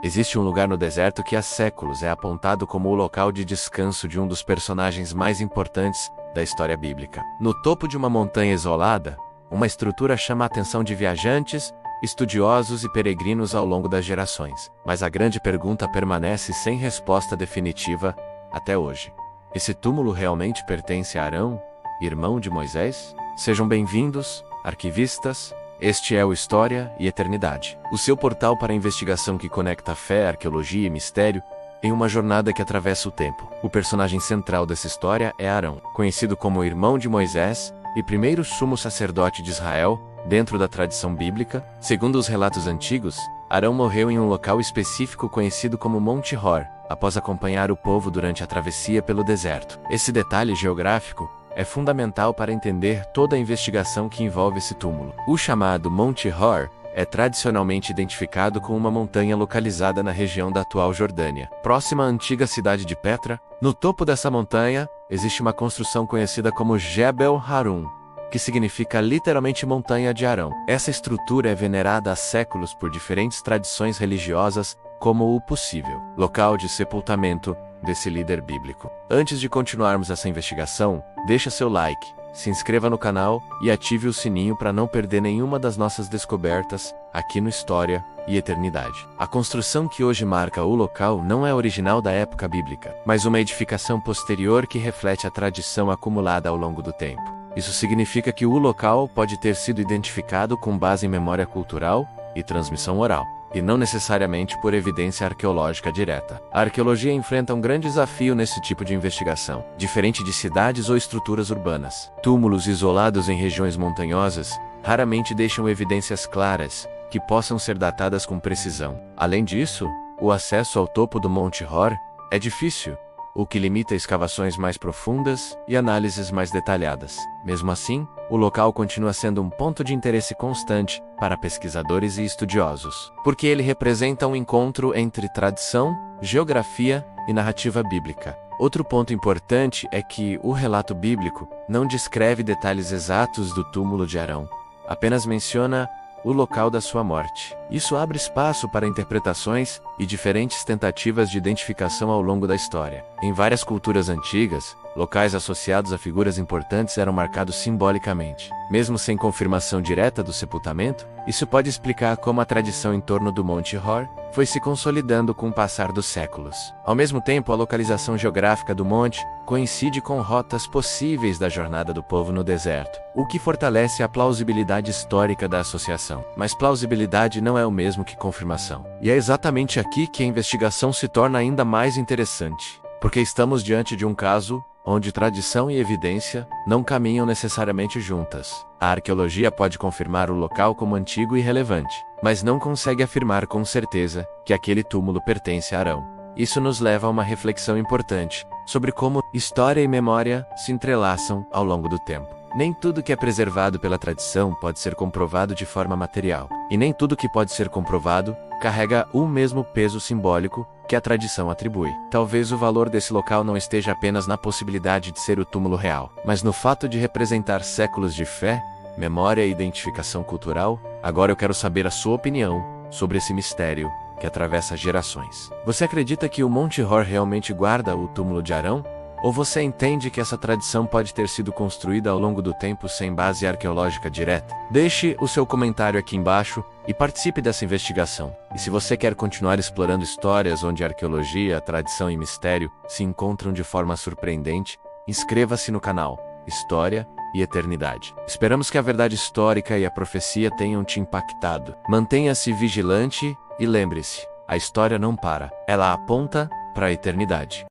Existe um lugar no deserto que há séculos é apontado como o local de descanso de um dos personagens mais importantes da história bíblica. No topo de uma montanha isolada, uma estrutura chama a atenção de viajantes, estudiosos e peregrinos ao longo das gerações. Mas a grande pergunta permanece sem resposta definitiva até hoje. Esse túmulo realmente pertence a Arão, irmão de Moisés? Sejam bem-vindos, arquivistas. Este é o História e Eternidade, o seu portal para a investigação que conecta fé, arqueologia e mistério em uma jornada que atravessa o tempo. O personagem central dessa história é Arão, conhecido como irmão de Moisés e primeiro sumo sacerdote de Israel, dentro da tradição bíblica. Segundo os relatos antigos, Arão morreu em um local específico conhecido como Monte Hor, após acompanhar o povo durante a travessia pelo deserto. Esse detalhe geográfico é fundamental para entender toda a investigação que envolve esse túmulo. O chamado Monte Hor é tradicionalmente identificado com uma montanha localizada na região da atual Jordânia, próxima à antiga cidade de Petra. No topo dessa montanha, existe uma construção conhecida como Jebel Harun, que significa literalmente Montanha de Arão. Essa estrutura é venerada há séculos por diferentes tradições religiosas como o possível local de sepultamento desse líder bíblico. Antes de continuarmos essa investigação, deixa seu like, se inscreva no canal e ative o sininho para não perder nenhuma das nossas descobertas aqui no História e Eternidade. A construção que hoje marca o local não é original da época bíblica, mas uma edificação posterior que reflete a tradição acumulada ao longo do tempo. Isso significa que o local pode ter sido identificado com base em memória cultural e transmissão oral, e não necessariamente por evidência arqueológica direta. A arqueologia enfrenta um grande desafio nesse tipo de investigação. Diferente de cidades ou estruturas urbanas, túmulos isolados em regiões montanhosas raramente deixam evidências claras que possam ser datadas com precisão. Além disso, o acesso ao topo do Monte Hor é difícil, o que limita escavações mais profundas e análises mais detalhadas. Mesmo assim, o local continua sendo um ponto de interesse constante para pesquisadores e estudiosos, porque ele representa um encontro entre tradição, geografia e narrativa bíblica. Outro ponto importante é que o relato bíblico não descreve detalhes exatos do túmulo de Arão, apenas menciona o local da sua morte. Isso abre espaço para interpretações e diferentes tentativas de identificação ao longo da história. Em várias culturas antigas, locais associados a figuras importantes eram marcados simbolicamente. Mesmo sem confirmação direta do sepultamento, isso pode explicar como a tradição em torno do Monte Hor foi se consolidando com o passar dos séculos. Ao mesmo tempo, a localização geográfica do monte coincide com rotas possíveis da jornada do povo no deserto, o que fortalece a plausibilidade histórica da associação. Mas plausibilidade não é o mesmo que confirmação. E é exatamente aqui que a investigação se torna ainda mais interessante, porque estamos diante de um caso onde tradição e evidência não caminham necessariamente juntas. A arqueologia pode confirmar o local como antigo e relevante, mas não consegue afirmar com certeza que aquele túmulo pertence a Arão. Isso nos leva a uma reflexão importante sobre como história e memória se entrelaçam ao longo do tempo. Nem tudo que é preservado pela tradição pode ser comprovado de forma material, e nem tudo que pode ser comprovado carrega o mesmo peso simbólico que a tradição atribui. Talvez o valor desse local não esteja apenas na possibilidade de ser o túmulo real, mas no fato de representar séculos de fé, memória e identificação cultural. Agora eu quero saber a sua opinião sobre esse mistério que atravessa gerações. Você acredita que o Monte Hor realmente guarda o túmulo de Arão? Ou você entende que essa tradição pode ter sido construída ao longo do tempo sem base arqueológica direta? Deixe o seu comentário aqui embaixo e participe dessa investigação. E se você quer continuar explorando histórias onde arqueologia, tradição e mistério se encontram de forma surpreendente, inscreva-se no canal História e Eternidade. Esperamos que a verdade histórica e a profecia tenham te impactado. Mantenha-se vigilante e lembre-se, a história não para, ela aponta para a eternidade.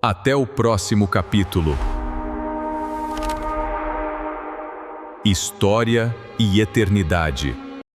Até o próximo capítulo. História e Eternidade.